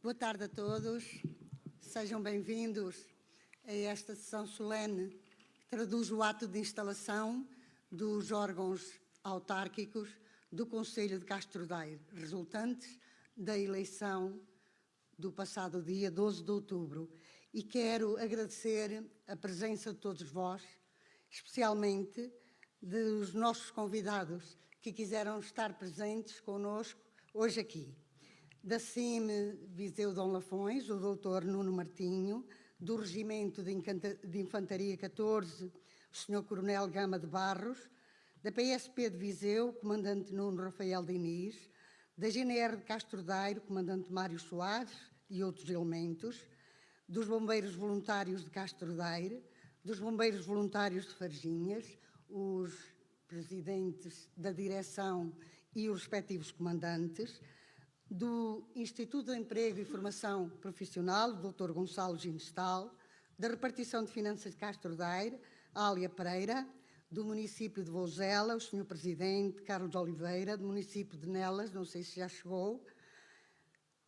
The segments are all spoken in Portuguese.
Boa tarde a todos, sejam bem-vindos a esta sessão solene que traduz o ato de instalação dos órgãos autárquicos do Concelho de Castro Daire, resultantes da eleição do passado dia 12 de outubro. E quero agradecer a presença de todos vós, especialmente dos nossos convidados que quiseram estar presentes connosco hoje aqui. Da CIM Viseu Dom Lafões, o Dr. Nuno Martinho, do Regimento de Infantaria 14, o Sr. Coronel Gama de Barros, da PSP de Viseu, o Comandante Nuno Rafael Diniz, da GNR de Castro Daire, o Comandante Mário Soares e outros elementos, dos Bombeiros Voluntários de Castro Daire, dos Bombeiros Voluntários de Farginhas, os presidentes da direção e os respectivos comandantes, do Instituto de Emprego e Formação Profissional, o Dr. Gonçalo Ginestal, da Repartição de Finanças de Castro Daire, Ália Pereira, do município de Vouzela, o Sr. Presidente Carlos Oliveira, do município de Nelas, não sei se já chegou,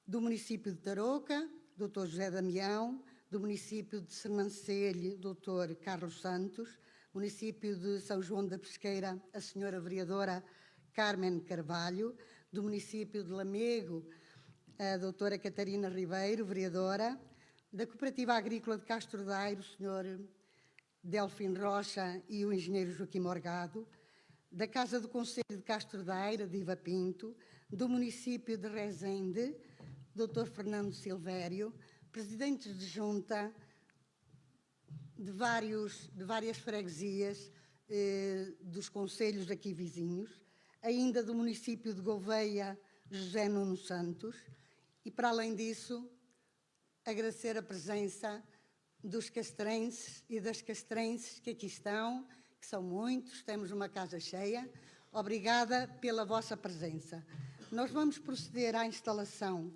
do município de Tarouca, Dr. José Damião, do município de Sernancelho, Dr. Carlos Santos, município de São João da Pesqueira, a Sra. Vereadora Carmen Carvalho, do município de Lamego, a doutora Catarina Ribeiro, vereadora, da Cooperativa Agrícola de Castro Daire, o senhor Delfim Rocha e o engenheiro Joaquim Morgado, da Casa do Concelho de Castro Daire, Diva Pinto, do município de Rezende, doutor Fernando Silvério, presidentes de junta de várias freguesias dos concelhos aqui vizinhos, ainda do município de Gouveia, José Nuno Santos, e, para além disso, agradecer a presença dos castrenses e das castrenses que aqui estão, que são muitos, temos uma casa cheia. Obrigada pela vossa presença. Nós vamos proceder à instalação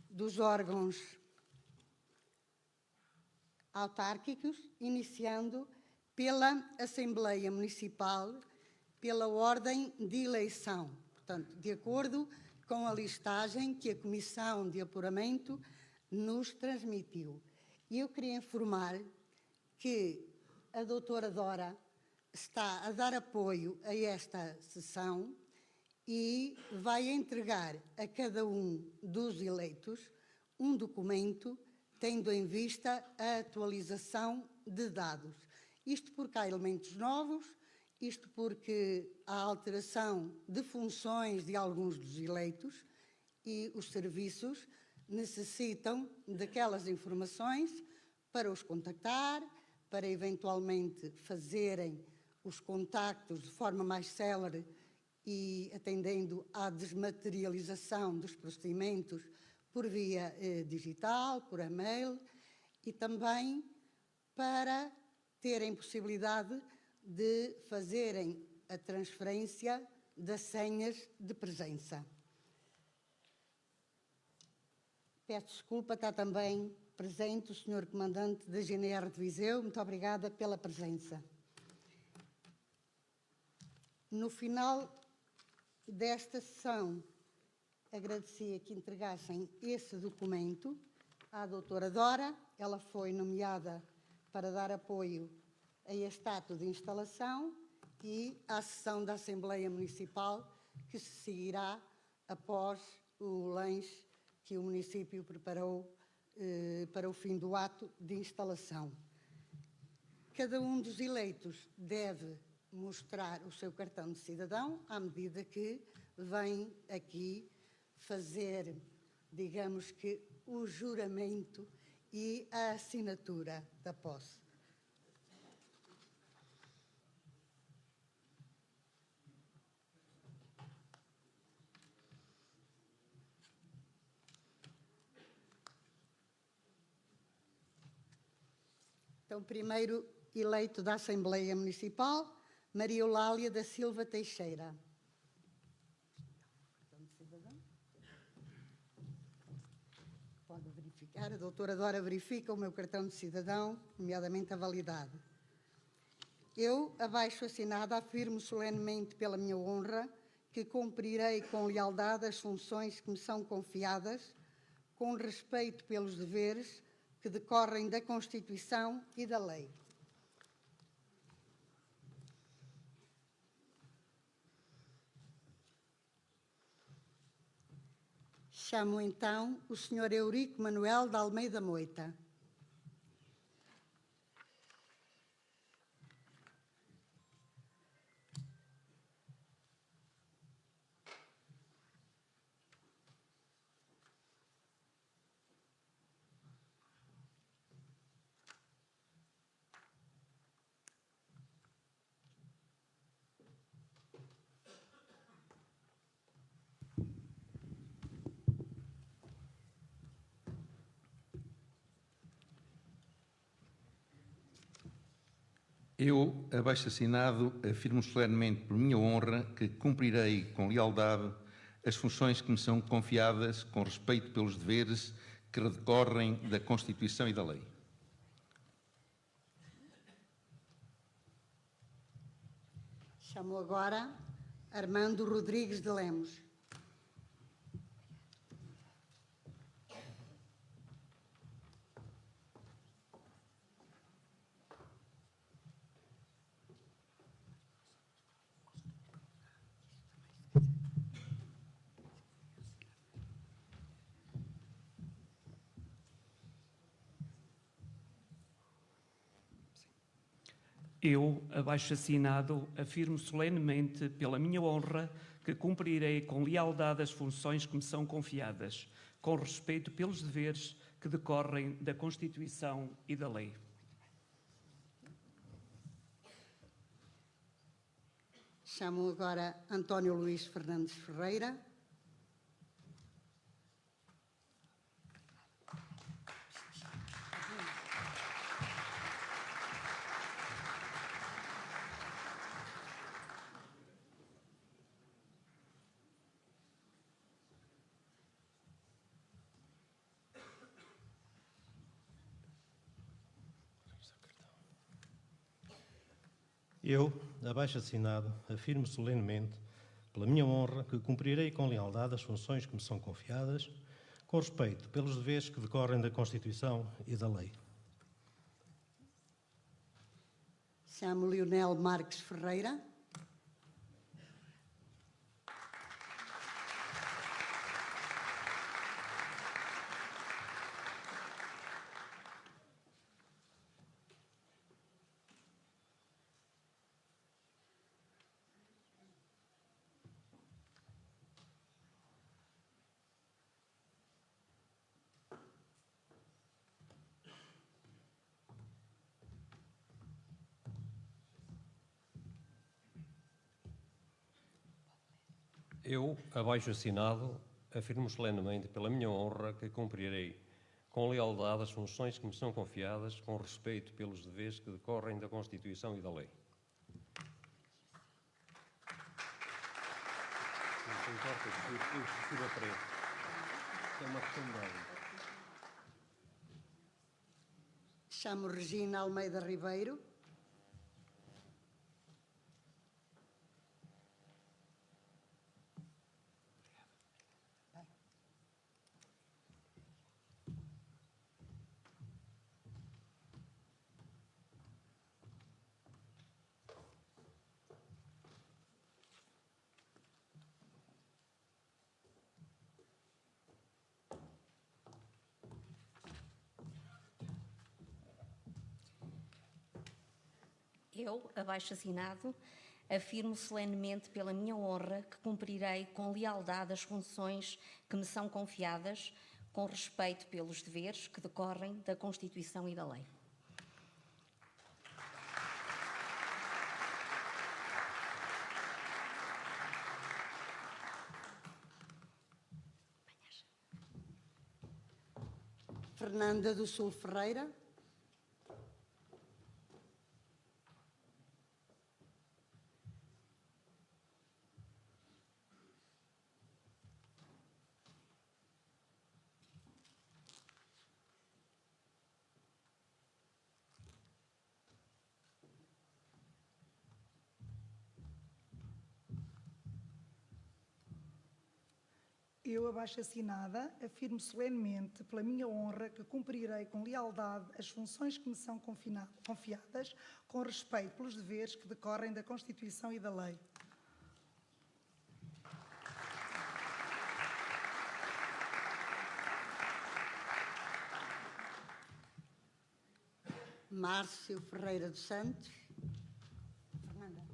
dos órgãos autárquicos, iniciando pela Assembleia Municipal, pela ordem de eleição, portanto, de acordo com a listagem que a Comissão de Apuramento nos transmitiu. E eu queria informar que a doutora Dora está a dar apoio a esta sessão e vai entregar a cada um dos eleitos um documento tendo em vista a atualização de dados. Isto porque há elementos novos, isto porque há alteração de funções de alguns dos eleitos e os serviços necessitam daquelas informações para os contactar, para eventualmente fazerem os contactos de forma mais célere e atendendo à desmaterialização dos procedimentos por via digital, por e-mail, e também para terem possibilidade de fazerem a transferência das senhas de presença. Peço desculpa, está também presente o Sr. Comandante da GNR de Viseu. Muito obrigada pela presença. No final desta sessão, agradecia que entregassem esse documento à doutora Dora. Ela foi nomeada para dar apoio a este ato de instalação e à sessão da Assembleia Municipal que se seguirá após o lanche que o município preparou para o fim do ato de instalação. Cada um dos eleitos deve mostrar o seu cartão de cidadão à medida que vem aqui fazer, digamos que, o juramento e a assinatura da posse. Então, primeiro eleito da Assembleia Municipal, Maria Eulália da Silva Teixeira. Pode verificar, a doutora Dora verifica o meu cartão de cidadão, nomeadamente a validade. Eu, abaixo assinada, afirmo solenemente pela minha honra que cumprirei com lealdade as funções que me são confiadas com respeito pelos deveres que decorrem da Constituição e da lei. Chamo então o Sr. Eurico Manuel de Almeida Moita. Eu, abaixo-assinado, afirmo solenemente por minha honra que cumprirei com lealdade as funções que me são confiadas com respeito pelos deveres que decorrem da Constituição e da lei. Chamo agora Armando Rodrigues de Lemos. Eu, abaixo-assinado, afirmo solenemente, pela minha honra, que cumprirei com lealdade as funções que me são confiadas, com respeito pelos deveres que decorrem da Constituição e da lei. Chamo agora António Luís Fernandes Ferreira. Eu, abaixo-assinado, afirmo solenemente, pela minha honra, que cumprirei com lealdade as funções que me são confiadas, com respeito pelos deveres que decorrem da Constituição e da lei. Chamo Leonel Marques Ferreira. Eu, abaixo-assinado, afirmo solenemente, pela minha honra, que cumprirei com lealdade as funções que me são confiadas, com respeito pelos deveres que decorrem da Constituição e da lei. Não importa, eu prefiro a preto. É uma questão de ordem. Chamo Regina Almeida Ribeiro. Eu, abaixo-assinado, afirmo solenemente pela minha honra que cumprirei com lealdade as funções que me são confiadas, com respeito pelos deveres que decorrem da Constituição e da lei. Fernanda do Sul Ferreira. Eu, abaixo-assinada, afirmo solenemente, pela minha honra, que cumprirei com lealdade as funções que me são confiadas, com respeito pelos deveres que decorrem da Constituição e da lei. Márcio Ferreira dos Santos. Fernanda.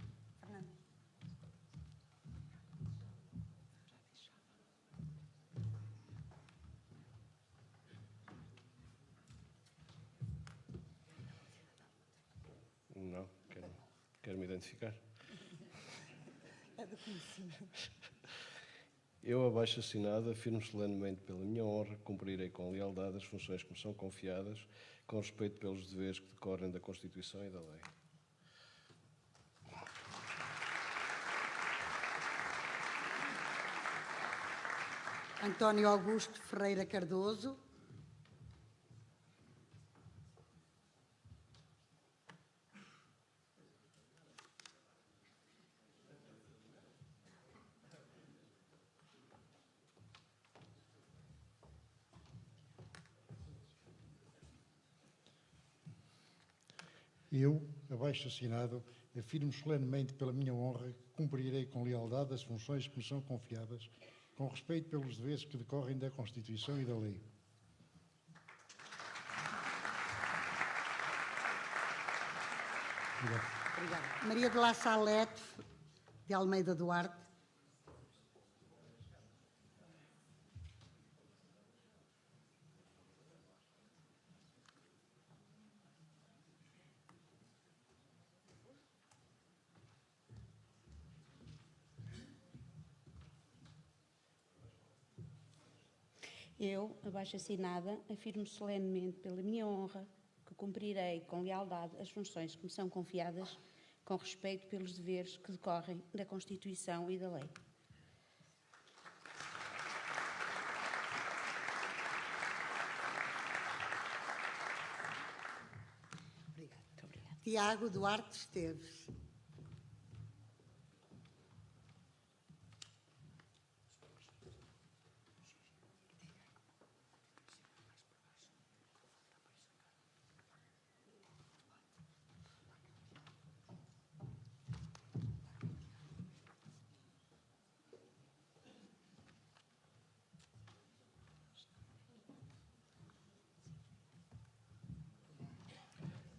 Não, quero me identificar. É do conhecimento. Eu, abaixo-assinado, afirmo solenemente pela minha honra que cumprirei com lealdade as funções que me são confiadas, com respeito pelos deveres que decorrem da Constituição e da lei. António Augusto Ferreira Cardoso. Eu, abaixo-assinado, afirmo solenemente pela minha honra que cumprirei com lealdade as funções que me são confiadas, com respeito pelos deveres que decorrem da Constituição e da lei. Obrigada. Maria de La Salete de Almeida Duarte. Eu, abaixo-assinada, afirmo solenemente pela minha honra que cumprirei com lealdade as funções que me são confiadas, com respeito pelos deveres que decorrem da Constituição e da lei. Obrigada. Tiago Duarte Esteves.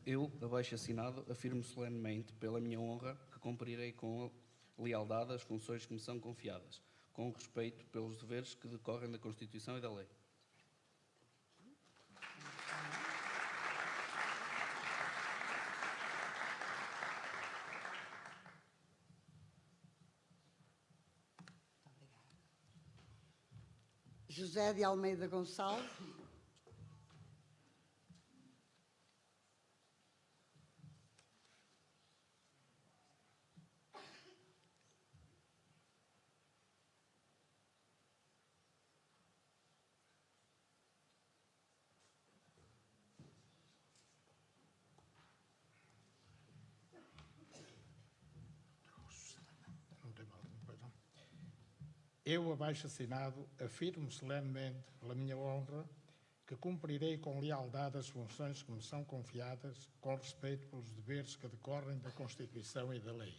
Eu, abaixo-assinado, afirmo solenemente, pela minha honra, que cumprirei com lealdade as funções que me são confiadas, com respeito pelos deveres que decorrem da Constituição e da lei. José de Almeida Gonçalves. Eu, abaixo-assinado, afirmo solenemente, pela minha honra, que cumprirei com lealdade as funções que me são confiadas, com respeito pelos deveres que decorrem da Constituição e da lei.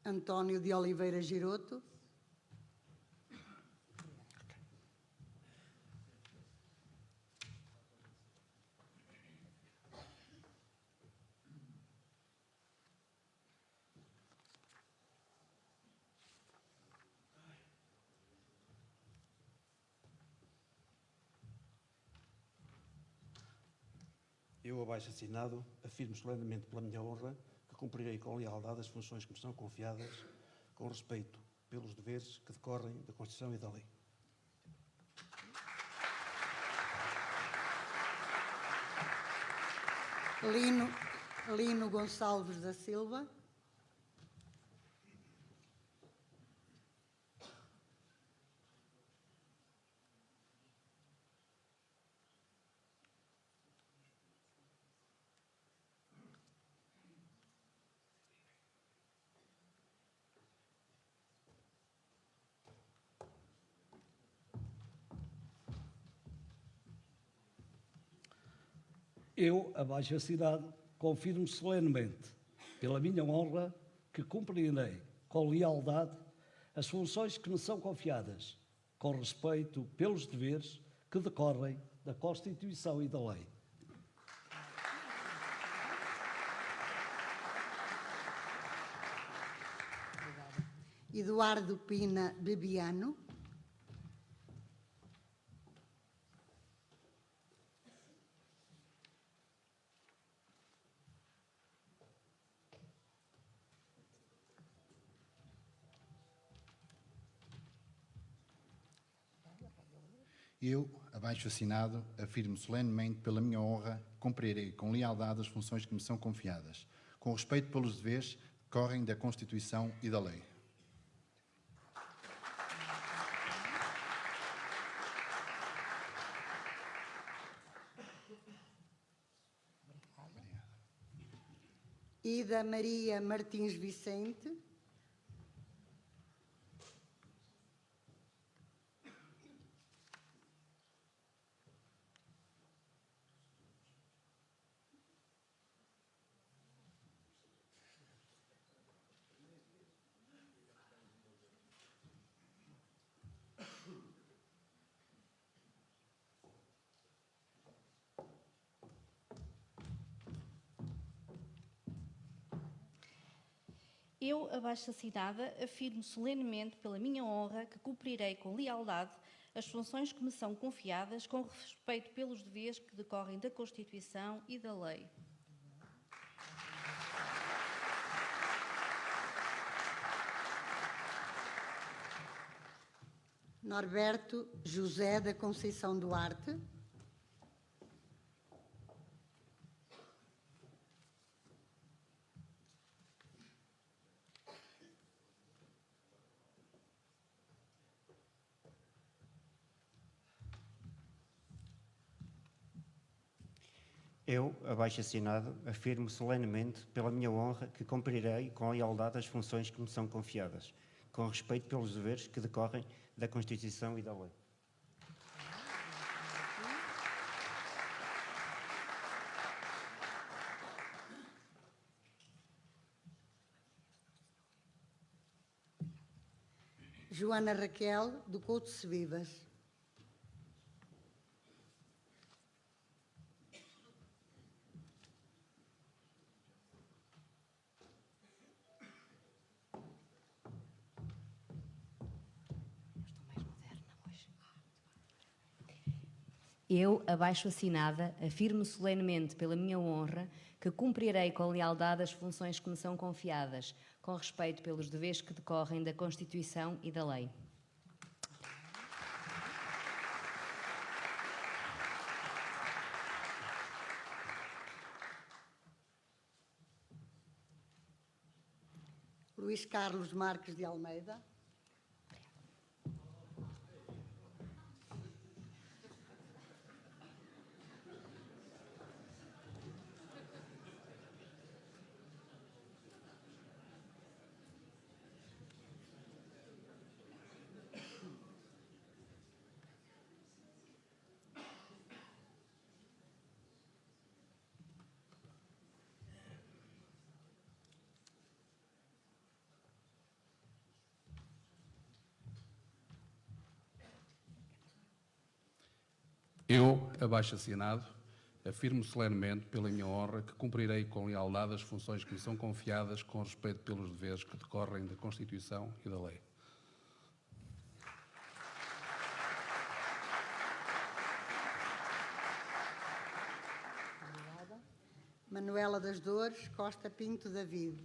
António de Oliveira Giroto. Eu, abaixo-assinado, afirmo solenemente pela minha honra que cumprirei com lealdade as funções que me são confiadas, com respeito pelos deveres que decorrem da Constituição e da lei. Lino Gonçalves da Silva. Eu, abaixo assinado, confirmo solenemente, pela minha honra, que cumprirei com lealdade as funções que me são confiadas, com respeito pelos deveres que decorrem da Constituição e da lei. Eduardo Pina Bebiano. Eu, abaixo assinado, afirmo solenemente pela minha honra, cumprirei com lealdade as funções que me são confiadas, com respeito pelos deveres que decorrem da Constituição e da lei. Ida Maria Martins Vicente. Eu, abaixo assinada, afirmo solenemente pela minha honra que cumprirei com lealdade as funções que me são confiadas com respeito pelos deveres que decorrem da Constituição e da lei. Norberto José da Conceição Duarte. Eu, abaixo assinado, afirmo solenemente, pela minha honra, que cumprirei com lealdade as funções que me são confiadas, com respeito pelos deveres que decorrem da Constituição e da lei. Joana Raquel do Couto Sebivas. Eu, abaixo assinada, afirmo solenemente pela minha honra que cumprirei com lealdade as funções que me são confiadas, com respeito pelos deveres que decorrem da Constituição e da lei. Luís Carlos Marques de Almeida. Eu, abaixo assinado, afirmo solenemente pela minha honra que cumprirei com lealdade as funções que me são confiadas com respeito pelos deveres que decorrem da Constituição e da lei. Manuela das Dores Costa Pinto David.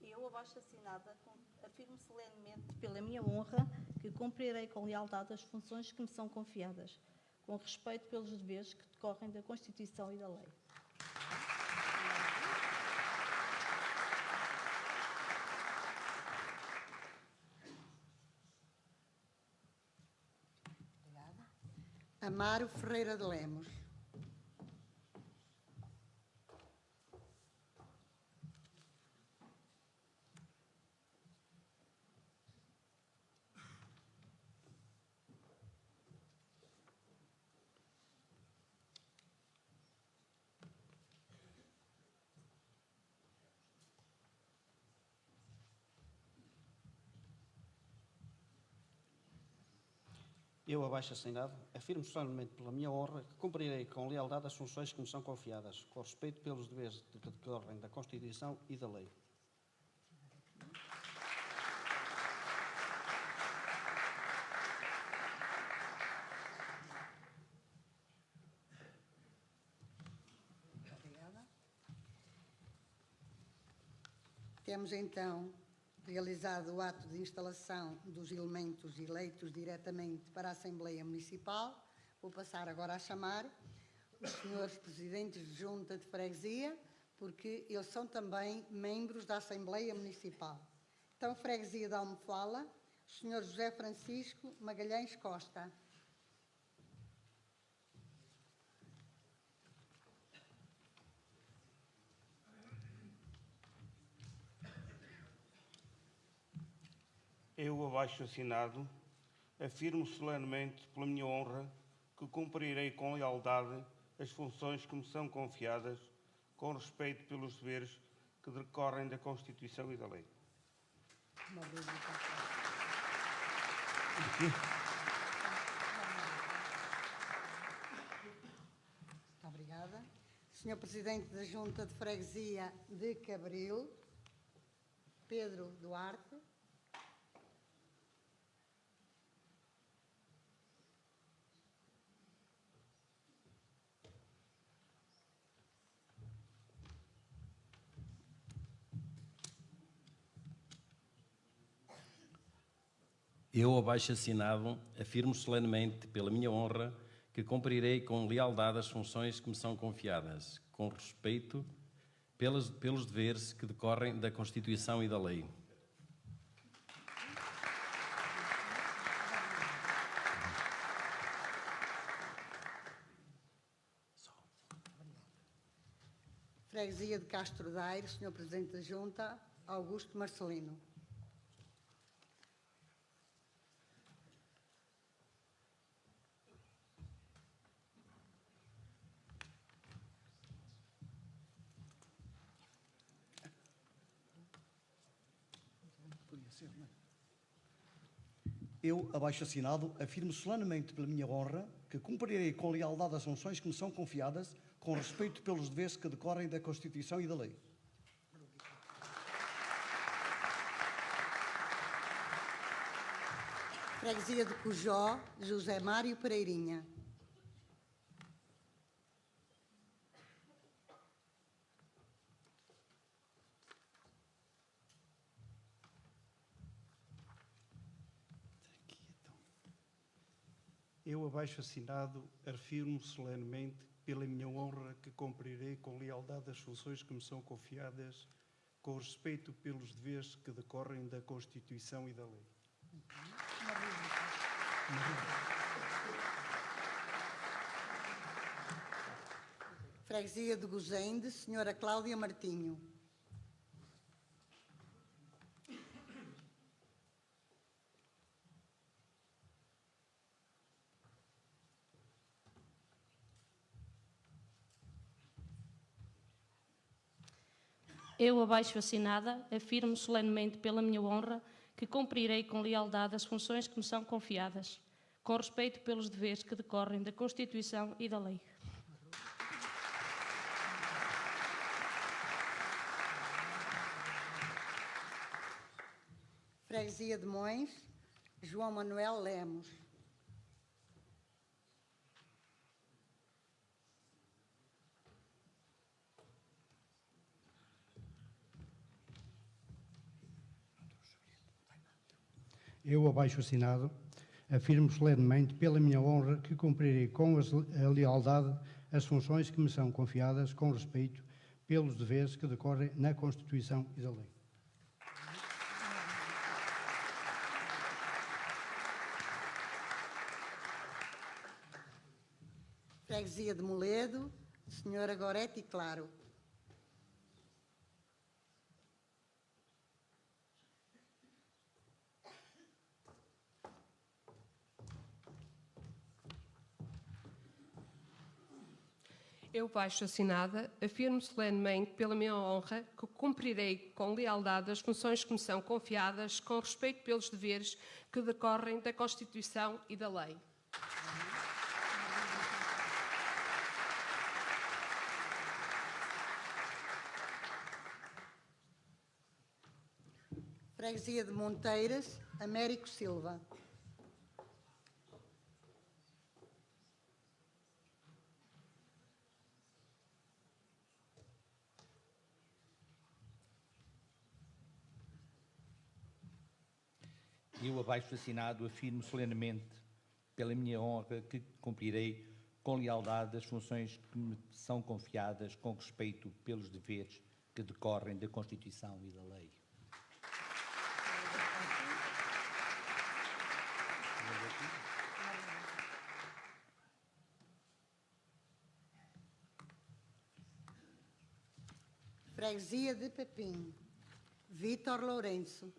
Eu, abaixo assinada, afirmo solenemente pela minha honra que cumprirei com lealdade as funções que me são confiadas, com respeito pelos deveres que decorrem da Constituição e da lei. Amaro Ferreira de Lemos. Eu, abaixo assinado, afirmo solenemente pela minha honra que cumprirei com lealdade as funções que me são confiadas, com respeito pelos deveres que decorrem da Constituição e da lei. Obrigada. Temos então realizado o ato de instalação dos elementos eleitos diretamente para a Assembleia Municipal. Vou passar agora a chamar os senhores presidentes de junta de freguesia, porque eles são também membros da Assembleia Municipal. Então, freguesia de Almofala, o senhor José Francisco Magalhães Costa. Eu, abaixo assinado, afirmo solenemente pela minha honra que cumprirei com lealdade as funções que me são confiadas, com respeito pelos deveres que decorrem da Constituição e da lei. Muito obrigada. Senhor Presidente da Junta de Freguesia de Cabril, Pedro Duarte. Eu, abaixo assinado, afirmo solenemente pela minha honra que cumprirei com lealdade as funções que me são confiadas, com respeito pelos deveres que decorrem da Constituição e da lei. Freguesia de Castro Daire, Sr. Presidente da Junta, Augusto Marcelino. Eu, abaixo assinado, afirmo solenemente pela minha honra que cumprirei com lealdade as funções que me são confiadas, com respeito pelos deveres que decorrem da Constituição e da lei. Freguesia de Cujó, José Mário Pereirinha. Eu, abaixo assinado, afirmo solenemente pela minha honra que cumprirei com lealdade as funções que me são confiadas, com respeito pelos deveres que decorrem da Constituição e da lei. Freguesia de Gozende, Senhora Cláudia Martinho. Eu, abaixo assinada, afirmo solenemente pela minha honra que cumprirei com lealdade as funções que me são confiadas, com respeito pelos deveres que decorrem da Constituição e da lei. Freguesia de Mões, João Manuel Lemos. Eu, abaixo assinado, afirmo solenemente pela minha honra que cumprirei com a lealdade as funções que me são confiadas, com respeito pelos deveres que decorrem na Constituição e da lei. Freguesia de Moledo, Senhora Gorete Claro. Eu, baixo assinada, afirmo solenemente pela minha honra que cumprirei com lealdade as funções que me são confiadas, com respeito pelos deveres que decorrem da Constituição e da lei. Freguesia de Monteiras, Américo Silva. Eu, abaixo assinado, afirmo solenemente, pela minha honra, que cumprirei com lealdade as funções que me são confiadas, com respeito pelos deveres que decorrem da Constituição e da lei. Freguesia de Pepim, Vítor Lourenço.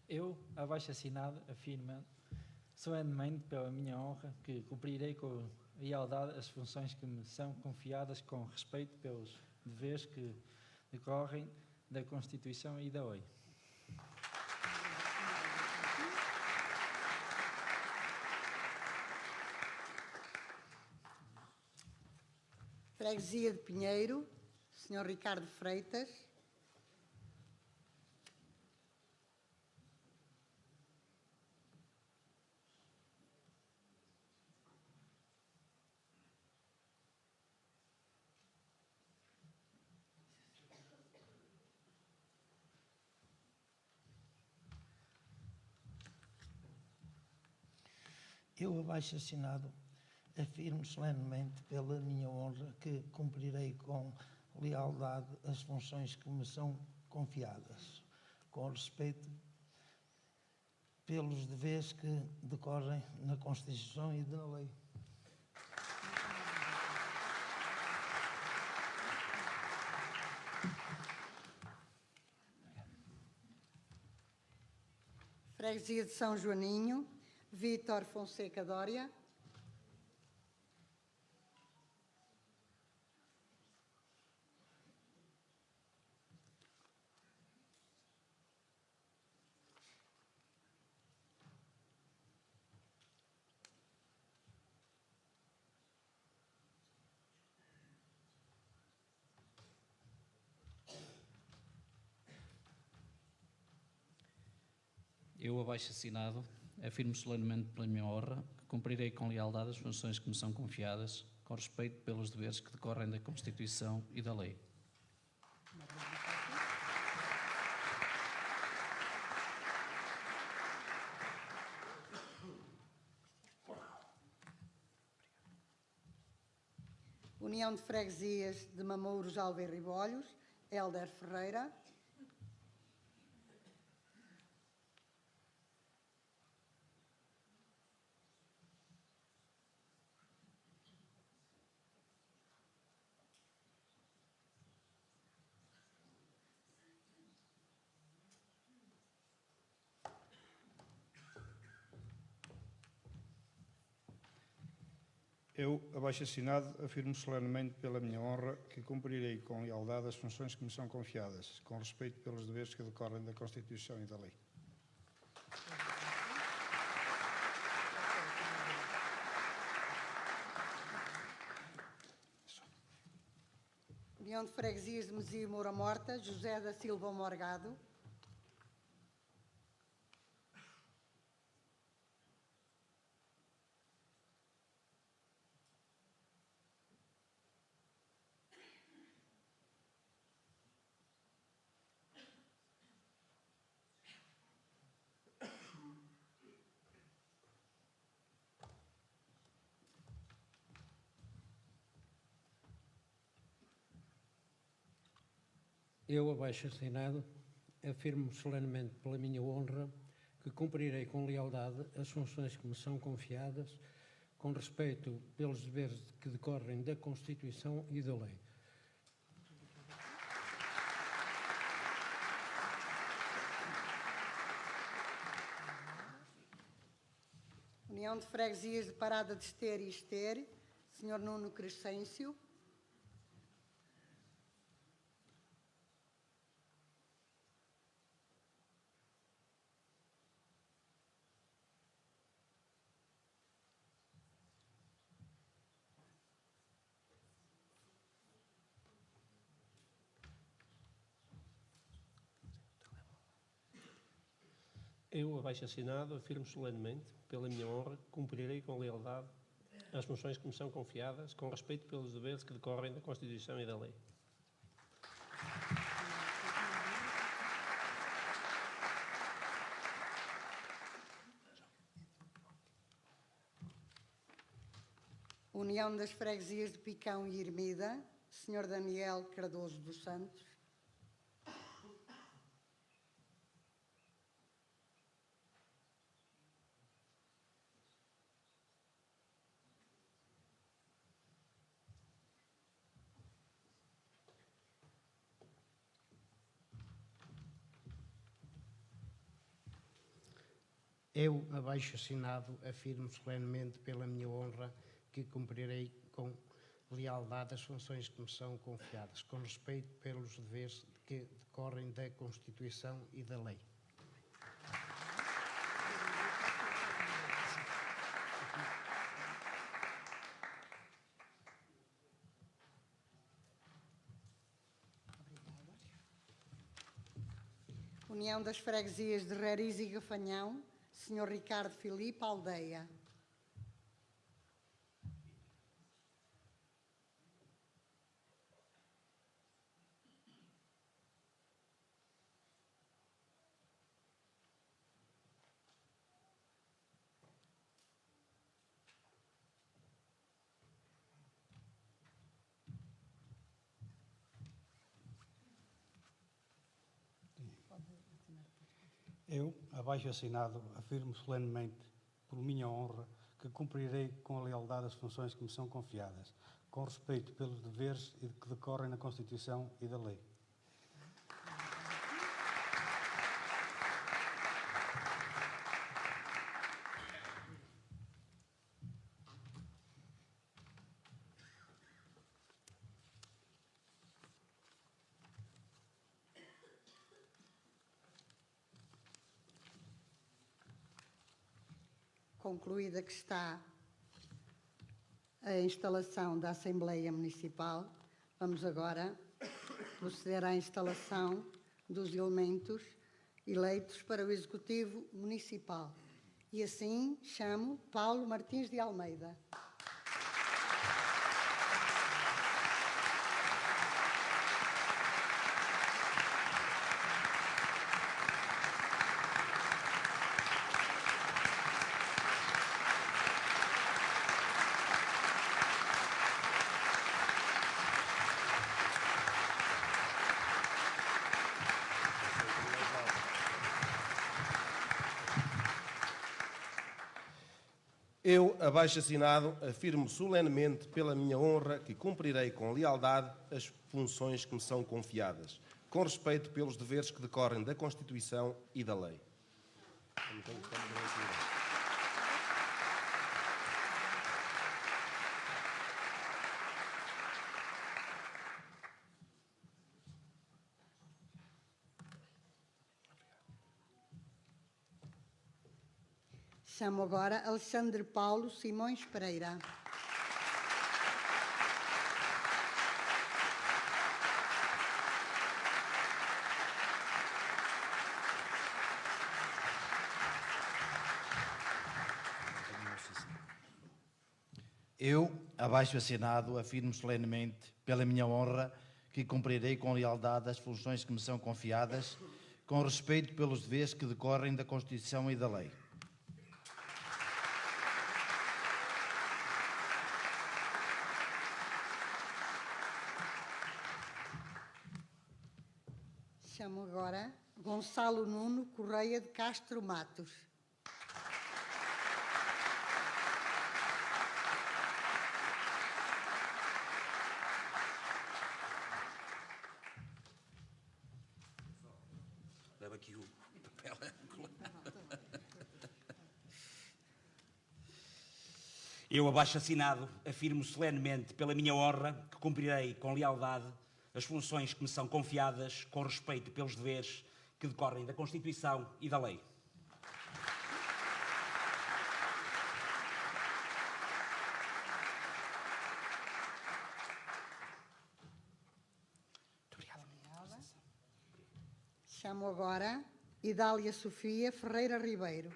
Eu, abaixo assinado, afirmo solenemente pela minha honra que cumprirei com lealdade as funções que me são confiadas, com respeito pelos deveres que decorrem da Constituição e da lei. Freguesia de Pinheiro, Sr. Ricardo Freitas. Eu, abaixo assinado, afirmo solenemente pela minha honra que cumprirei com lealdade as funções que me são confiadas, com respeito pelos deveres que decorrem na Constituição e na lei. Freguesia de São Joaninho, Vítor Fonseca Dória. Eu, abaixo assinado, afirmo solenemente pela minha honra que cumprirei com lealdade as funções que me são confiadas, com respeito pelos deveres que decorrem da Constituição e da lei. União de Freguesias de Mamouros, Alves e Ribolhos, Hélder Ferreira. Eu, abaixo assinado, afirmo solenemente pela minha honra que cumprirei com lealdade as funções que me são confiadas, com respeito pelos deveres que decorrem da Constituição e da lei. União de Freguesias de Mesia e Moura Morta, José da Silva Morgado. Eu, abaixo assinado, afirmo solenemente pela minha honra que cumprirei com lealdade as funções que me são confiadas, com respeito pelos deveres que decorrem da Constituição e da lei. União de Freguesias de Parada de Ester e Ester, Sr. Nuno Crescêncio. Eu, abaixo assinado, afirmo solenemente, pela minha honra, que cumprirei com lealdade as funções que me são confiadas, com respeito pelos deveres que decorrem da Constituição e da lei. União das Freguesias de Picão e Ermida, Sr. Daniel Cardoso dos Santos. Eu, abaixo assinado, afirmo solenemente pela minha honra que cumprirei com lealdade as funções que me são confiadas, com respeito pelos deveres que decorrem da Constituição e da lei. União das Freguesias de Reriz e Gafanhão, Sr. Ricardo Filipe Aldeia. Eu, abaixo assinado, afirmo solenemente, por minha honra, que cumprirei com lealdade as funções que me são confiadas, com respeito pelos deveres que decorrem da Constituição e da lei. Concluída que está a instalação da Assembleia Municipal, vamos agora proceder à instalação dos elementos eleitos para o Executivo Municipal. E assim chamo Paulo Martins de Almeida. Eu, abaixo assinado, afirmo solenemente pela minha honra que cumprirei com lealdade as funções que me são confiadas, com respeito pelos deveres que decorrem da Constituição e da lei. Chamo agora Alexandre Paulo Simões Pereira. Eu, abaixo assinado, afirmo solenemente, pela minha honra, que cumprirei com lealdade as funções que me são confiadas, com respeito pelos deveres que decorrem da Constituição e da lei. Chamo agora Gonçalo Nuno Correia de Castro Matos. Leva aqui o papel. Eu, abaixo assinado, afirmo solenemente pela minha honra que cumprirei com lealdade as funções que me são confiadas com respeito pelos deveres que decorrem da Constituição e da lei. Muito obrigada. Chamo agora Idália Sofia Ferreira Ribeiro.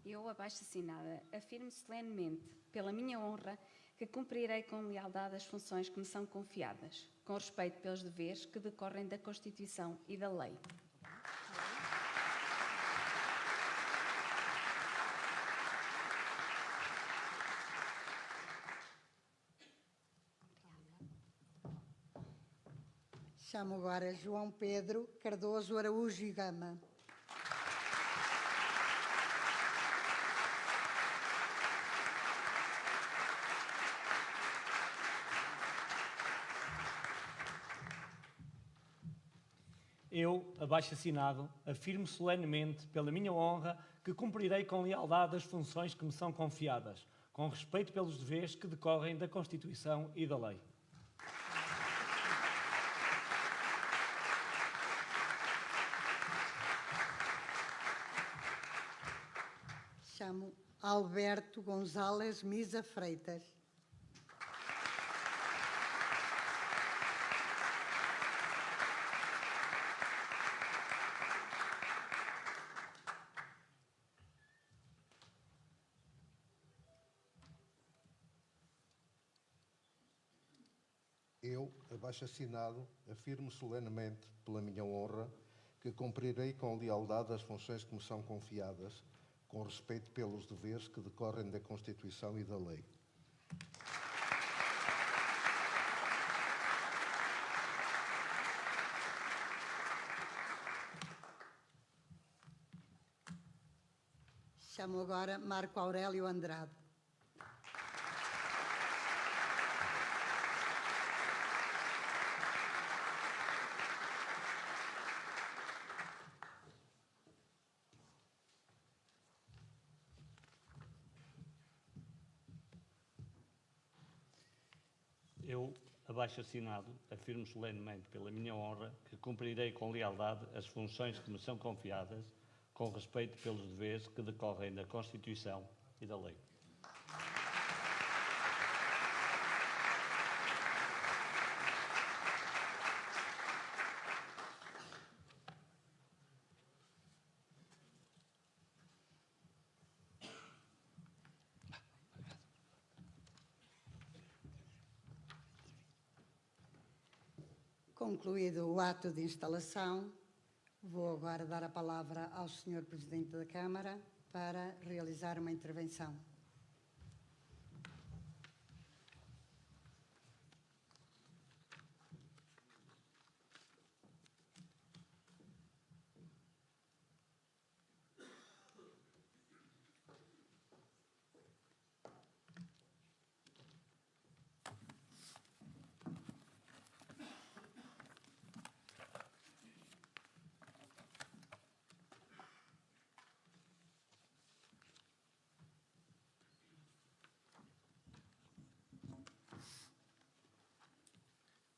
Eu, abaixo assinada, afirmo solenemente, pela minha honra, que cumprirei com lealdade as funções que me são confiadas, com respeito pelos deveres que decorrem da Constituição e da lei. Chamo agora João Pedro Cardoso Araújo e Gama. Eu, abaixo assinado, afirmo solenemente, pela minha honra, que cumprirei com lealdade as funções que me são confiadas, com respeito pelos deveres que decorrem da Constituição e da lei. Chamo Alberto Gonzalez Misa Freitas. Eu, abaixo assinado, afirmo solenemente, pela minha honra, que cumprirei com lealdade as funções que me são confiadas, com respeito pelos deveres que decorrem da Constituição e da lei. Chamo agora Marco Aurélio Andrade. Eu, abaixo assinado, afirmo solenemente pela minha honra que cumprirei com lealdade as funções que me são confiadas, com respeito pelos deveres que decorrem da Constituição e da lei. Concluído o ato de instalação, vou agora dar a palavra ao Sr. Presidente da Câmara para realizar uma intervenção.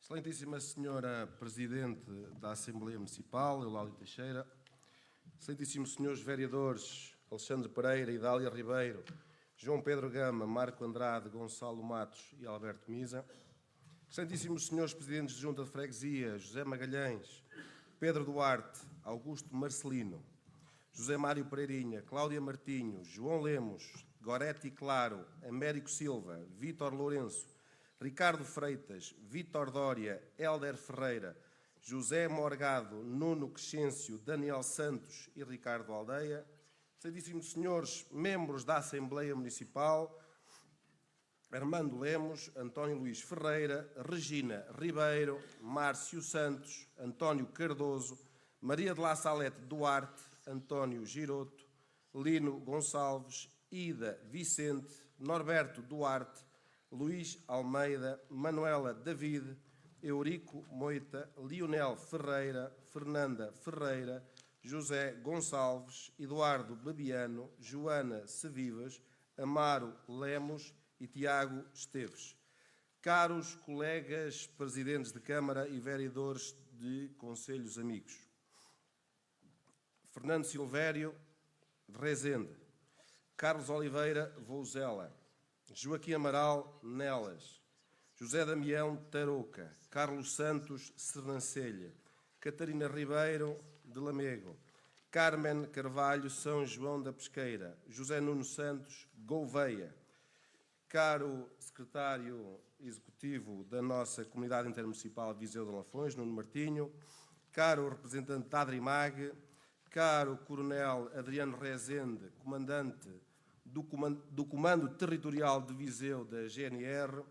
Excelentíssima Senhora Presidente da Assembleia Municipal, Eulália Teixeira, Excelentíssimos Senhores Vereadores Alexandre Pereira, Idália Ribeiro, João Pedro Gama, Marco Andrade, Gonçalo Matos e Alberto Misa, Excelentíssimos Senhores Presidentes de Junta de Freguesia, José Magalhães, Pedro Duarte, Augusto Marcelino, José Mário Pereirinha, Cláudia Martinho, João Lemos, Goretti Claro, Américo Silva, Vítor Lourenço, Ricardo Freitas, Vítor Dória, Hélder Ferreira, José Morgado, Nuno Crescêncio, Daniel Santos e Ricardo Aldeia, Excelentíssimos senhores membros da Assembleia Municipal, Armando Lemos, António Luís Ferreira, Regina Ribeiro, Márcio Santos, António Cardoso, Maria de La Salete Duarte, António Giroto, Lino Gonçalves, Ida Vicente, Norberto Duarte, Luís Almeida, Manuela David, Eurico Moita, Lionel Ferreira, Fernanda Ferreira, José Gonçalves, Eduardo Babiano, Joana Sevivas, Amaro Lemos e Tiago Esteves. Caros colegas presidentes de Câmara e vereadores de Conselhos Amigos, Fernando Silvério Rezende, Carlos Oliveira Vouzela, Joaquim Amaral Nelas, José Damião Tarouca, Carlos Santos Sernancelha, Catarina Ribeiro de Lamego, Carmen Carvalho São João da Pesqueira, José Nuno Santos Gouveia, caro secretário executivo da nossa Comunidade Intermunicipal Viseu de Lafões, Nuno Martinho, caro representante da Adrimag, caro coronel Adriano Rezende, comandante do Comando Territorial de Viseu da GNR,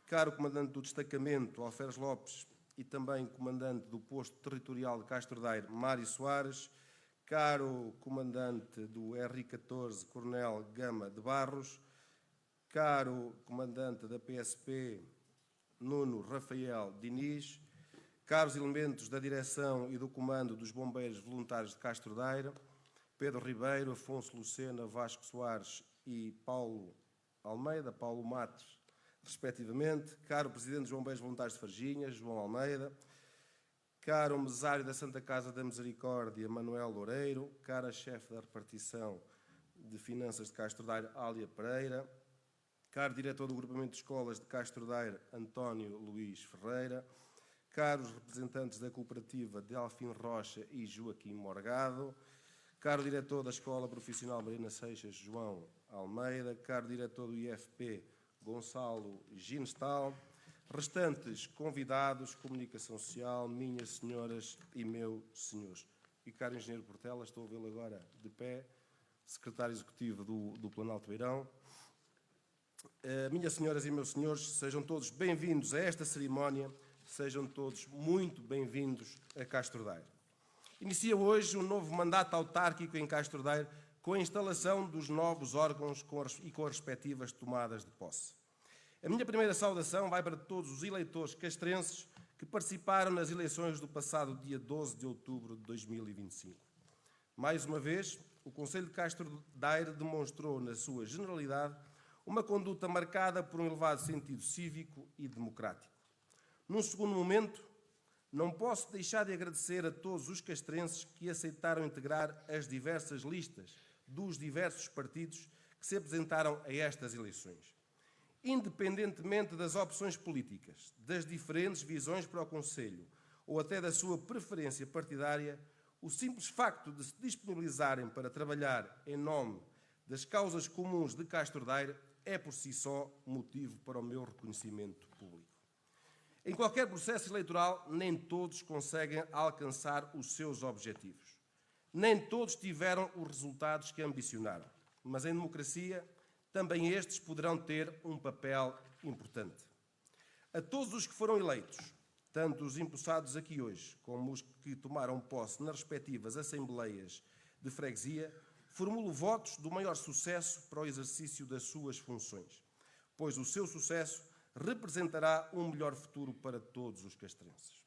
caro comandante do destacamento Alferes Lopes e também comandante do posto territorial de Castro Daire, Mário Soares, caro comandante do RI-14, coronel Gama de Barros, caro comandante da PSP, Nuno Rafael Diniz, caros elementos da direção e do comando dos Bombeiros Voluntários de Castro Daire, Pedro Ribeiro, Afonso Lucena, Vasco Soares e Paulo Almeida, Paulo Matos, respectivamente, caro presidente dos Bombeiros Voluntários de Varginha, João Almeida, caro mesário da Santa Casa da Misericórdia, Manuel Loureiro, cara chefe da repartição de Finanças de Castro Daire, Ália Pereira, caro diretor do Grupamento de Escolas de Castro Daire, António Luís Ferreira, caros representantes da Cooperativa de Alfim Rocha e Joaquim Morgado, caro diretor da Escola Profissional Marina Seixas, João Almeida, caro diretor do IFP, Gonçalo Ginestal, restantes convidados, comunicação social, minhas senhoras e meus senhores. E caro engenheiro Portela, estou a vê-lo agora de pé, secretário executivo do Planalto Beirão. Minhas senhoras e meus senhores, sejam todos bem-vindos a esta cerimónia, sejam todos muito bem-vindos a Castro Daire. Inicia hoje um novo mandato autárquico em Castro Daire com a instalação dos novos órgãos e com as respectivas tomadas de posse. A minha primeira saudação vai para todos os eleitores castrenses que participaram nas eleições do passado dia 12 de outubro de 2025. Mais uma vez, o Conselho de Castro Daire demonstrou, na sua generalidade, uma conduta marcada por um elevado sentido cívico e democrático. Num segundo momento, não posso deixar de agradecer a todos os castrenses que aceitaram integrar as diversas listas dos diversos partidos que se apresentaram a estas eleições. Independentemente das opções políticas, das diferentes visões para o Conselho ou até da sua preferência partidária, o simples facto de se disponibilizarem para trabalhar em nome das causas comuns de Castro Daire é por si só motivo para o meu reconhecimento público. Em qualquer processo eleitoral, nem todos conseguem alcançar os seus objetivos. Nem todos tiveram os resultados que ambicionaram. Mas em democracia, também estes poderão ter um papel importante. A todos os que foram eleitos, tanto os empossados aqui hoje, como os que tomaram posse nas respectivas assembleias de freguesia, formulo votos do maior sucesso para o exercício das suas funções, pois o seu sucesso representará um melhor futuro para todos os castrenses.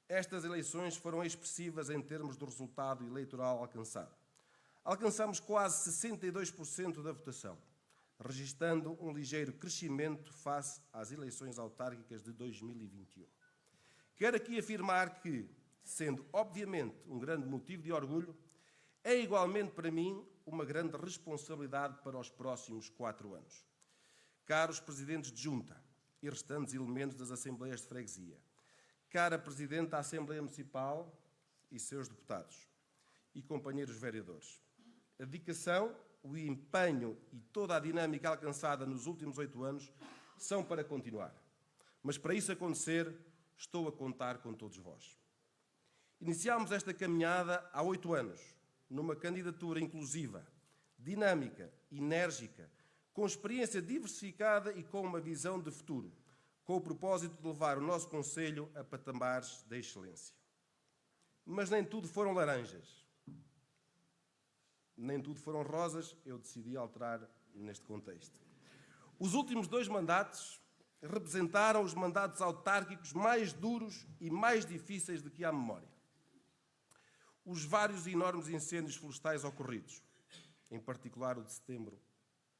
Estas eleições foram expressivas em termos do resultado eleitoral alcançado. Alcançamos quase 62% da votação, registrando um ligeiro crescimento face às eleições autárquicas de 2021. Quero aqui afirmar que, sendo obviamente um grande motivo de orgulho, é igualmente para mim uma grande responsabilidade para os próximos 4 anos. Caros presidentes de junta e restantes elementos das Assembleias de Freguesia, cara Presidente da Assembleia Municipal e seus deputados, e companheiros vereadores, a dedicação, o empenho e toda a dinâmica alcançada nos últimos 8 anos são para continuar. Mas para isso acontecer, estou a contar com todos vós. Iniciámos esta caminhada há 8 anos, numa candidatura inclusiva, dinâmica, enérgica, com experiência diversificada e com uma visão de futuro, com o propósito de levar o nosso Conselho a patamares da excelência. Mas nem tudo foram laranjas. Nem tudo foram rosas, eu decidi alterar neste contexto. Os últimos 2 mandatos representaram os mandatos autárquicos mais duros e mais difíceis de que há memória. Os vários e enormes incêndios florestais ocorridos, em particular o de setembro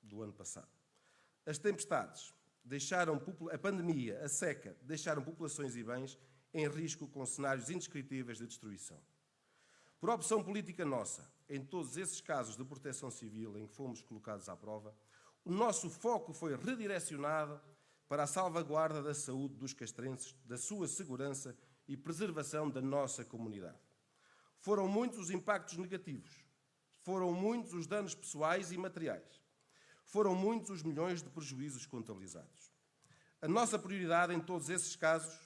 do ano passado. As tempestades deixaram a pandemia, a seca, deixaram populações e bens em risco com cenários indescritíveis de destruição. Por opção política nossa, em todos esses casos de proteção civil em que fomos colocados à prova, o nosso foco foi redirecionado para a salvaguarda da saúde dos castrenses, da sua segurança e preservação da nossa comunidade. Foram muitos os impactos negativos, foram muitos os danos pessoais e materiais, foram muitos os milhões de prejuízos contabilizados. A nossa prioridade em todos esses casos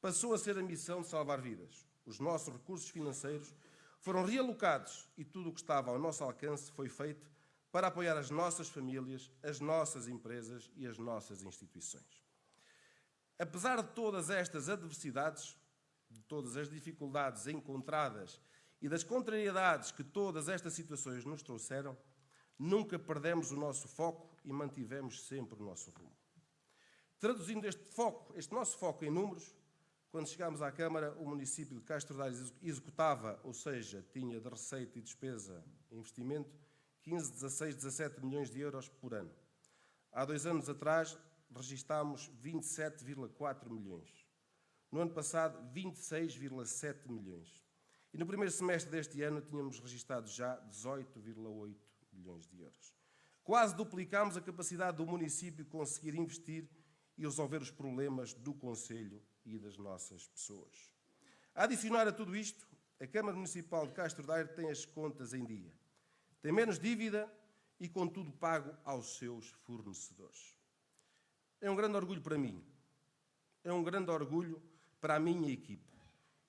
passou a ser a missão de salvar vidas. Os nossos recursos financeiros foram realocados e tudo o que estava ao nosso alcance foi feito para apoiar as nossas famílias, as nossas empresas e as nossas instituições. Apesar de todas estas adversidades, de todas as dificuldades encontradas e das contrariedades que todas estas situações nos trouxeram, nunca perdemos o nosso foco e mantivemos sempre o nosso rumo. Traduzindo este nosso foco em números, quando chegámos à Câmara, o município de Castro Daire executava, ou seja, tinha de receita e despesa e investimento, 15, 16, 17 milhões de euros por ano. Há 2 anos atrás, registámos 27,4 milhões. No ano passado, 26,7 milhões. E no primeiro semestre deste ano, tínhamos registado já 18,8 milhões de euros. Quase duplicámos a capacidade do município de conseguir investir e resolver os problemas do Conselho e das nossas pessoas. A adicionar a tudo isto, a Câmara Municipal de Castro Daire tem as contas em dia. Tem menos dívida e, contudo, pago aos seus fornecedores. É um grande orgulho para mim. É um grande orgulho para a minha equipa.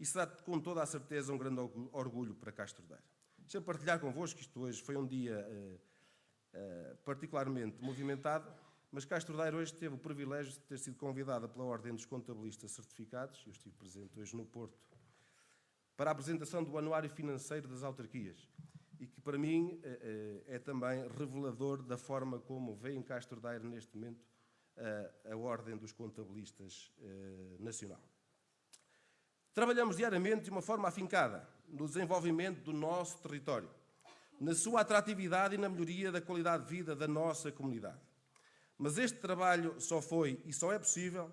E será, com toda a certeza, um grande orgulho para Castro Daire. Deixa-me partilhar convosco, isto hoje foi um dia particularmente movimentado, mas Castro Daire hoje teve o privilégio de ter sido convidada pela Ordem dos Contabilistas Certificados, eu estive presente hoje no Porto, para a apresentação do Anuário Financeiro das Autarquias, e que para mim é também revelador da forma como vê em Castro Daire neste momento a Ordem dos Contabilistas Nacional. Trabalhamos diariamente de uma forma afincada no desenvolvimento do nosso território, na sua atratividade e na melhoria da qualidade de vida da nossa comunidade. Mas este trabalho só foi e só é possível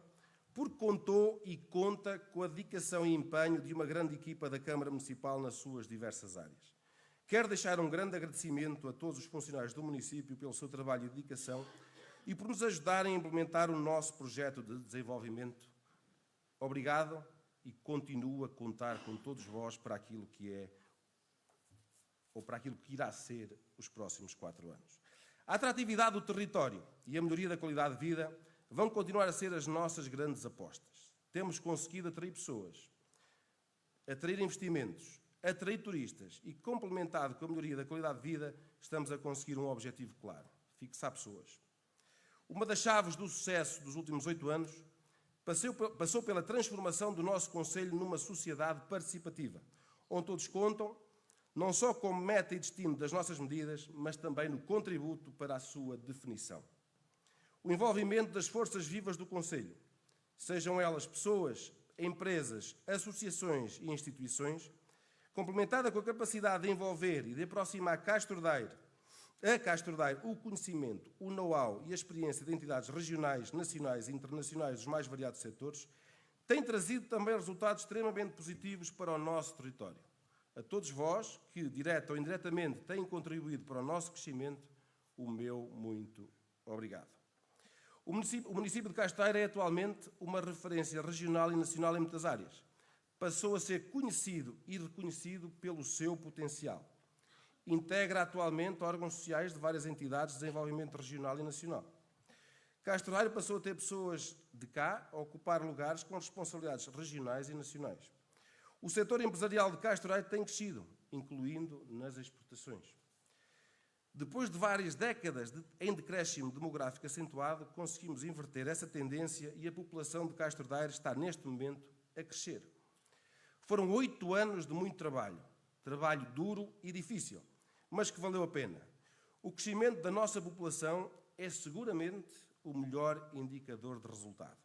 porque contou e conta com a dedicação e empenho de uma grande equipa da Câmara Municipal nas suas diversas áreas. Quero deixar um grande agradecimento a todos os funcionários do município pelo seu trabalho e dedicação e por nos ajudarem a implementar o nosso projeto de desenvolvimento. Obrigado e continuo a contar com todos vós para aquilo que é ou para aquilo que irá ser os próximos 4 anos. A atratividade do território e a melhoria da qualidade de vida vão continuar a ser as nossas grandes apostas. Temos conseguido atrair pessoas, atrair investimentos, atrair turistas e, complementado com a melhoria da qualidade de vida, estamos a conseguir um objetivo claro: fixar pessoas. Uma das chaves do sucesso dos últimos 8 anos passou pela transformação do nosso Conselho numa sociedade participativa, onde todos contam, não só como meta e destino das nossas medidas, mas também no contributo para a sua definição. O envolvimento das forças vivas do Conselho, sejam elas pessoas, empresas, associações e instituições, complementada com a capacidade de envolver e de aproximar a Castro Daire o conhecimento, o know-how e a experiência de entidades regionais, nacionais e internacionais dos mais variados setores, tem trazido também resultados extremamente positivos para o nosso território. A todos vós, que, direta ou indiretamente, têm contribuído para o nosso crescimento, o meu muito obrigado. O município de Castro Daire é atualmente uma referência regional e nacional em muitas áreas. Passou a ser conhecido e reconhecido pelo seu potencial. Integra atualmente órgãos sociais de várias entidades de desenvolvimento regional e nacional. Castro Daire passou a ter pessoas de cá a ocupar lugares com responsabilidades regionais e nacionais. O setor empresarial de Castro Daire tem crescido, incluindo nas exportações. Depois de várias décadas em decréscimo demográfico acentuado, conseguimos inverter essa tendência e a população de Castro Daire está, neste momento, a crescer. Foram 8 anos de muito trabalho duro e difícil, mas que valeu a pena. O crescimento da nossa população é seguramente o melhor indicador de resultado.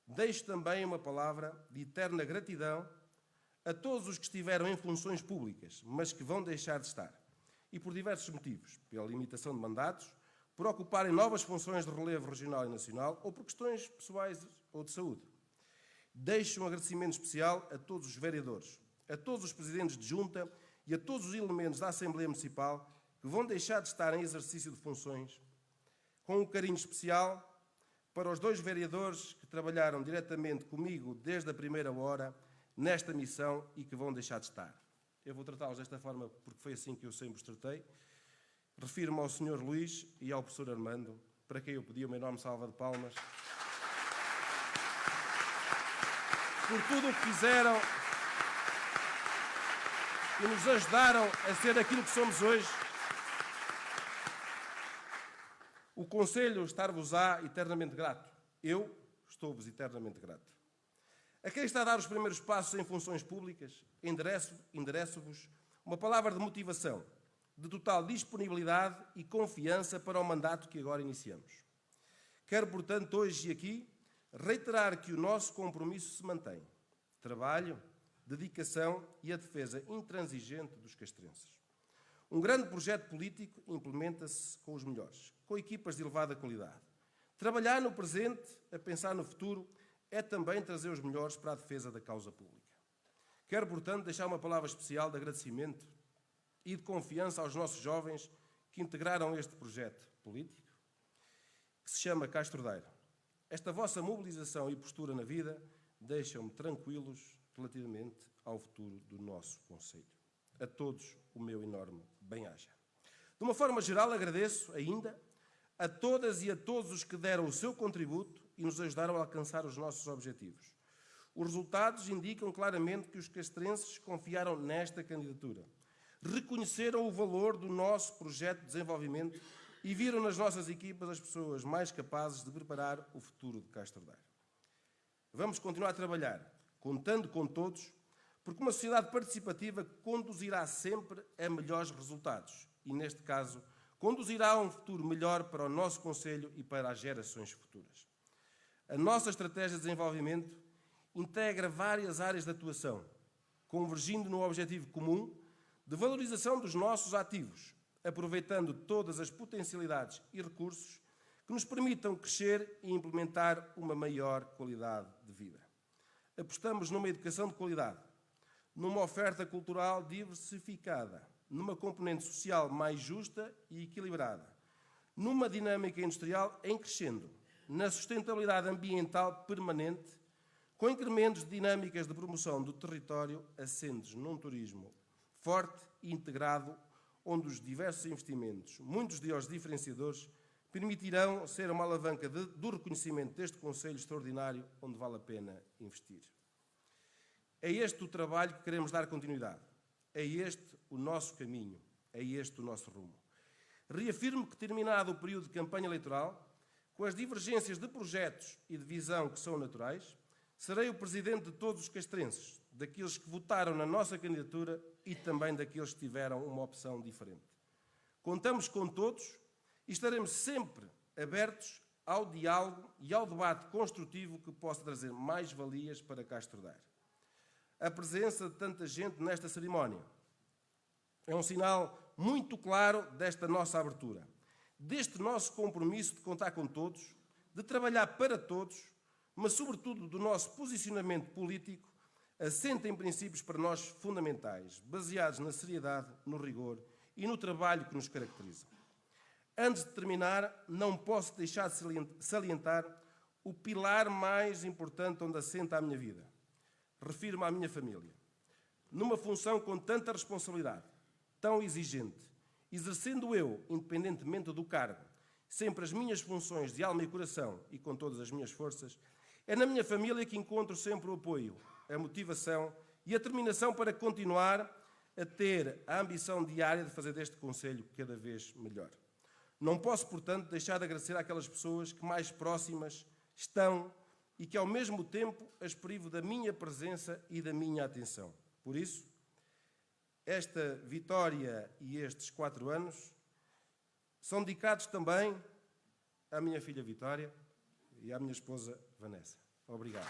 Deixo também uma palavra de eterna gratidão a todos os que estiveram em funções públicas, mas que vão deixar de estar. E por diversos motivos, pela limitação de mandatos, por ocuparem novas funções de relevo regional e nacional ou por questões pessoais ou de saúde. Deixo um agradecimento especial a todos os vereadores, a todos os presidentes de junta e a todos os elementos da Assembleia Municipal que vão deixar de estar em exercício de funções, com um carinho especial para os 2 vereadores que trabalharam diretamente comigo desde a primeira hora nesta missão e que vão deixar de estar. Eu vou tratá-los desta forma porque foi assim que eu sempre os tratei. Refiro-me ao Sr. Luís e ao professor Armando, para quem eu pedi uma enorme salva de palmas por tudo o que fizeram e nos ajudaram a ser aquilo que somos hoje. O Conselho estar-vos-á eternamente grato. Eu estou-vos eternamente grato. A quem está a dar os primeiros passos em funções públicas, endereço-vos uma palavra de motivação, de total disponibilidade e confiança para o mandato que agora iniciamos. Quero, portanto, hoje e aqui, reiterar que o nosso compromisso se mantém. Trabalho, dedicação e a defesa intransigente dos castrenses. Um grande projeto político implementa-se com os melhores, com equipas de elevada qualidade. Trabalhar no presente, a pensar no futuro, é também trazer os melhores para a defesa da causa pública. Quero, portanto, deixar uma palavra especial de agradecimento e de confiança aos nossos jovens que integraram este projeto político, que se chama Castro Daire. Esta vossa mobilização e postura na vida deixam-me tranquilos relativamente ao futuro do nosso Conselho. A todos o meu enorme bem-aja. De uma forma geral, agradeço ainda a todas e a todos os que deram o seu contributo e nos ajudaram a alcançar os nossos objetivos. Os resultados indicam claramente que os castrenses confiaram nesta candidatura, reconheceram o valor do nosso projeto de desenvolvimento e viram nas nossas equipas as pessoas mais capazes de preparar o futuro de Castro Daire. Vamos continuar a trabalhar, contando com todos, porque uma sociedade participativa conduzirá sempre a melhores resultados e, neste caso, conduzirá a um futuro melhor para o nosso Conselho e para as gerações futuras. A nossa estratégia de desenvolvimento integra várias áreas de atuação, convergindo no objetivo comum de valorização dos nossos ativos, aproveitando todas as potencialidades e recursos que nos permitam crescer e implementar uma maior qualidade de vida. Apostamos numa educação de qualidade, numa oferta cultural diversificada, numa componente social mais justa e equilibrada, numa dinâmica industrial em crescendo, na sustentabilidade ambiental permanente, com incrementos de dinâmicas de promoção do território assentes num turismo forte e integrado, onde os diversos investimentos, muitos deles diferenciadores, permitirão ser uma alavanca do reconhecimento deste Conselho extraordinário onde vale a pena investir. É este o trabalho que queremos dar continuidade. É este o nosso caminho. É este o nosso rumo. Reafirmo que, terminado o período de campanha eleitoral, com as divergências de projetos e de visão que são naturais, serei o presidente de todos os castrenses, daqueles que votaram na nossa candidatura e também daqueles que tiveram uma opção diferente. Contamos com todos e estaremos sempre abertos ao diálogo e ao debate construtivo que possa trazer mais valias para Castro Daire. A presença de tanta gente nesta cerimónia é um sinal muito claro desta nossa abertura, deste nosso compromisso de contar com todos, de trabalhar para todos, mas sobretudo do nosso posicionamento político assente em princípios para nós fundamentais, baseados na seriedade, no rigor e no trabalho que nos caracteriza. Antes de terminar, não posso deixar de salientar o pilar mais importante onde assenta a minha vida. Refiro-me à minha família. Numa função com tanta responsabilidade, tão exigente, exercendo eu, independentemente do cargo, sempre as minhas funções de alma e coração e com todas as minhas forças, é na minha família que encontro sempre o apoio, a motivação e a determinação para continuar a ter a ambição diária de fazer deste Conselho cada vez melhor. Não posso, portanto, deixar de agradecer àquelas pessoas que mais próximas estão e que, ao mesmo tempo, as privo da minha presença e da minha atenção. Por isso, esta vitória e estes 4 anos são dedicados também à minha filha Vitória e à minha esposa Vanessa. Obrigado.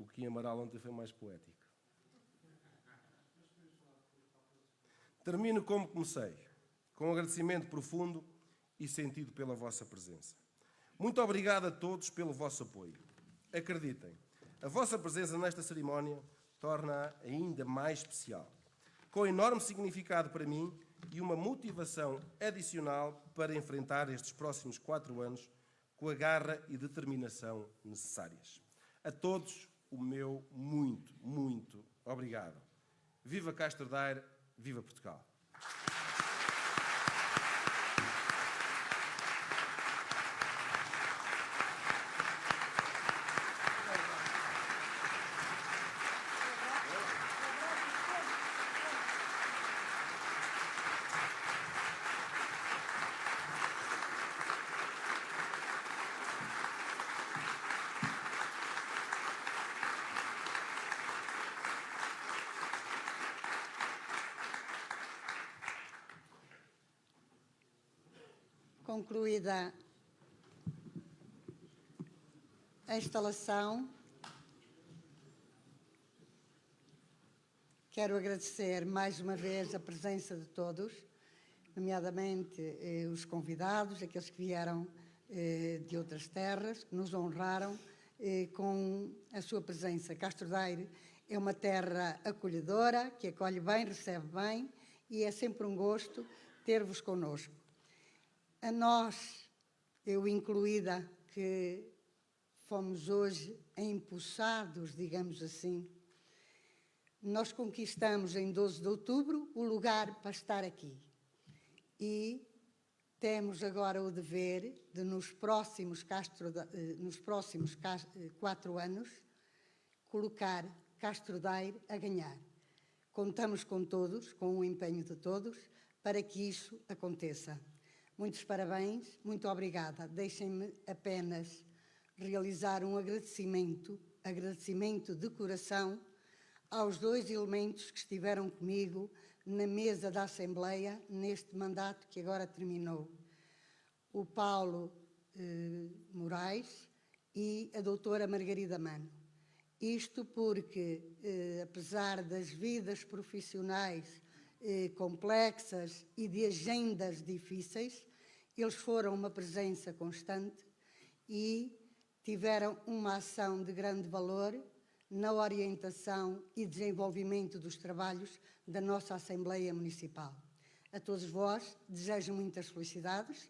O Kim Amaral ontem foi mais poético. Termino como comecei, com um agradecimento profundo e sentido pela vossa presença. Muito obrigado a todos pelo vosso apoio. Acreditem, a vossa presença nesta cerimónia torna-a ainda mais especial, com enorme significado para mim e uma motivação adicional para enfrentar estes próximos 4 anos com a garra e determinação necessárias. A todos, o meu muito, muito obrigado. Viva Castro Daire, viva Portugal! Concluída a instalação, quero agradecer mais uma vez a presença de todos, nomeadamente os convidados, aqueles que vieram de outras terras, que nos honraram com a sua presença. Castro Daire é uma terra acolhedora, que acolhe bem, recebe bem, e é sempre um gosto ter-vos connosco. A nós, eu incluída, que fomos hoje empossados, digamos assim, nós conquistamos em 12 de outubro o lugar para estar aqui. E temos agora o dever de, nos próximos 4 anos, colocar Castro Daire a ganhar. Contamos com todos, com o empenho de todos, para que isso aconteça. Muitos parabéns, muito obrigada. Deixem-me apenas realizar um agradecimento de coração aos 2 elementos que estiveram comigo na mesa da Assembleia neste mandato que agora terminou. O Paulo Moraes e a doutora Margarida Mano. Isto porque, apesar das vidas profissionais complexas e de agendas difíceis, eles foram uma presença constante e tiveram uma ação de grande valor na orientação e desenvolvimento dos trabalhos da nossa Assembleia Municipal. A todos vós, desejo muitas felicidades,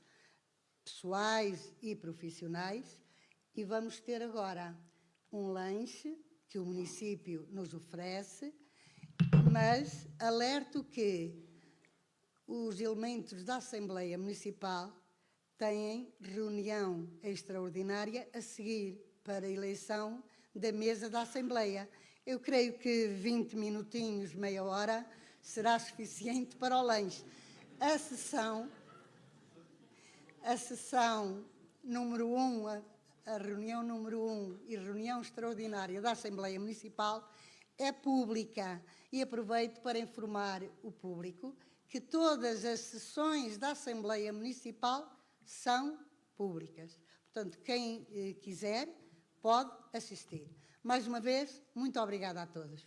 pessoais e profissionais, e vamos ter agora um lanche que o município nos oferece, mas alerto que os elementos da Assembleia Municipal têm reunião extraordinária a seguir para a eleição da mesa da Assembleia. Eu creio que 20 minutinhos, meia hora, será suficiente para o lanche. A sessão número 1, a reunião número 1 e reunião extraordinária da Assembleia Municipal é pública e aproveito para informar o público que todas as sessões da Assembleia Municipal são públicas. Portanto, quem quiser pode assistir. Mais uma vez, muito obrigada a todos.